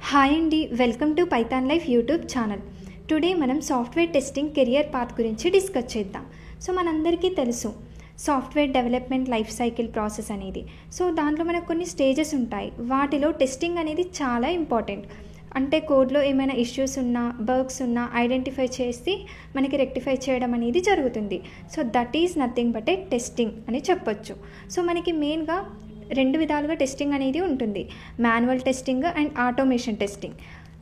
Hi అండి, welcome to Python life YouTube channel. Today మనం software testing career path గురించి discuss చేద్దాం. So మనందరికీ తెలుసు software development life cycle process అనేది. సో దాంట్లో మనకు కొన్ని స్టేజెస్ ఉంటాయి. వాటిలో టెస్టింగ్ అనేది చాలా ఇంపార్టెంట్. అంటే కోడ్లో ఏమైనా ఇష్యూస్ ఉన్నా, బగ్స్ ఉన్నా ఐడెంటిఫై చేసి మనకి రెక్టిఫై చేయడం అనేది జరుగుతుంది. So that is nothing but A testing అని చెప్పొచ్చు. సో మనకి మెయిన్గా రెండు విధాలుగా టెస్టింగ్ అనేది ఉంటుంది, manual testing and automation testing.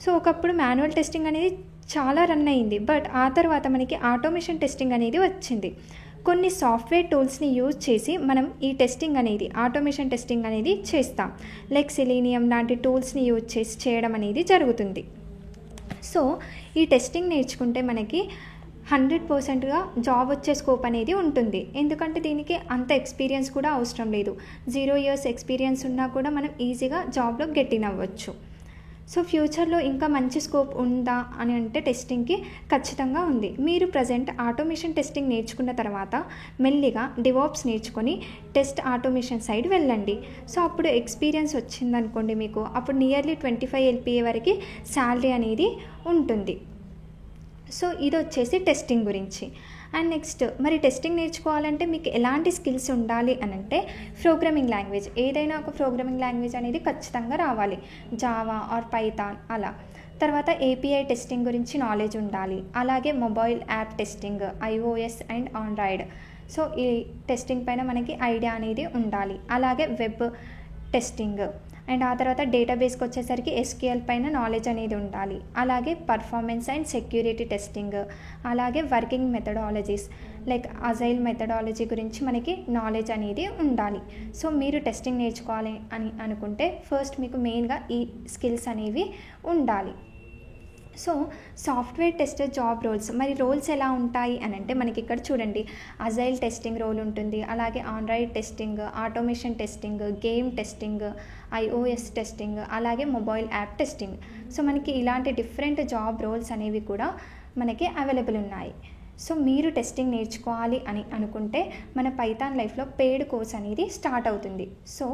So ఒకప్పుడు మాన్యువల్ టెస్టింగ్ అనేది చాలా రన్ అయింది, బట్ ఆ తర్వాత మనకి ఆటోమేషన్ టెస్టింగ్ అనేది వచ్చింది. కొన్ని సాఫ్ట్వేర్ టూల్స్ని యూజ్ చేసి మనం ఈ టెస్టింగ్ అనేది, ఆటోమేషన్ టెస్టింగ్ అనేది చేస్తాం. లైక్ సెలీనియం లాంటి టూల్స్ని యూజ్ చేసి చేయడం అనేది జరుగుతుంది. సో ఈ టెస్టింగ్ నేర్చుకుంటే మనకి 100%గా జాబ్ వచ్చే స్కోప్ అనేది ఉంటుంది. ఎందుకంటే దీనికి అంత ఎక్స్పీరియన్స్ కూడా అవసరం లేదు. 0 years ఎక్స్పీరియన్స్ ఉన్నా కూడా మనం ఈజీగా జాబ్లో గెట్ ఇన్ అవ్వచ్చు. సో ఫ్యూచర్లో ఇంకా మంచి స్కోప్ ఉందా అని అంటే టెస్టింగ్కి ఖచ్చితంగా ఉంది. మీరు ప్రజెంట్ ఆటోమేషన్ టెస్టింగ్ నేర్చుకున్న తర్వాత మెల్లిగా డివాప్స్ నేర్చుకొని టెస్ట్ ఆటోమేషన్ సైడ్ వెళ్ళండి. సో అప్పుడు ఎక్స్పీరియన్స్ వచ్చిందనుకోండి మీకు, అప్పుడు నియర్లీ 25 LPA వరకు శాలరీ అనేది ఉంటుంది. సో ఇది వచ్చేసి టెస్టింగ్ గురించి. అండ్ నెక్స్ట్, మరి టెస్టింగ్ నేర్చుకోవాలంటే మీకు ఎలాంటి స్కిల్స్ ఉండాలి అని అంటే, ప్రోగ్రామింగ్ లాంగ్వేజ్, ఏదైనా ఒక ప్రోగ్రామింగ్ లాంగ్వేజ్ అనేది ఖచ్చితంగా రావాలి. జావా ఆర్ పైథాన్ అలా. తర్వాత API టెస్టింగ్ గురించి నాలెడ్జ్ ఉండాలి. అలాగే mobile app testing, iOS and Android. So ఈ టెస్టింగ్ పైన మనకి ఐడియా అనేది ఉండాలి. అలాగే వెబ్ టెస్టింగ్ అండ్ ఆ తర్వాత డేటాబేస్కి వచ్చేసరికి SQL పైన నాలెడ్జ్ అనేది ఉండాలి. అలాగే పర్ఫార్మెన్స్ అండ్ సెక్యూరిటీ టెస్టింగ్, అలాగే working methodologies like agile methodology గురించి మనకి నాలెడ్జ్ అనేది ఉండాలి. సో మీరు టెస్టింగ్ నేర్చుకోవాలి అని అనుకుంటే ఫస్ట్ మీకు మెయిన్గా ఈ స్కిల్స్ అనేవి ఉండాలి. So software tester job roles, మరి రోల్స్ ఎలా ఉంటాయి అని అంటే మనకి ఇక్కడ చూడండి, అజైల్ టెస్టింగ్ రోల్ ఉంటుంది. అలాగే Android testing, automation testing, game testing, iOS testing, అలాగే మొబైల్ యాప్ టెస్టింగ్. సో మనకి ఇలాంటి డిఫరెంట్ జాబ్ రోల్స్ అనేవి కూడా మనకి అవైలబుల్ ఉన్నాయి. సో మీరు టెస్టింగ్ నేర్చుకోవాలి అని అనుకుంటే మన పైథాన్ లైఫ్లో పెయిడ్ కోర్స్ అనేది స్టార్ట్ అవుతుంది. సో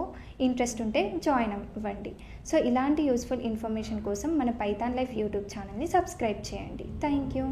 ఇంట్రెస్ట్ ఉంటే జాయిన్ అవ్వండి. సో ఇలాంటి యూస్ఫుల్ ఇన్ఫర్మేషన్ కోసం మన పైథాన్ లైఫ్ యూట్యూబ్ ఛానల్ని సబ్స్క్రైబ్ చేయండి. Thank you.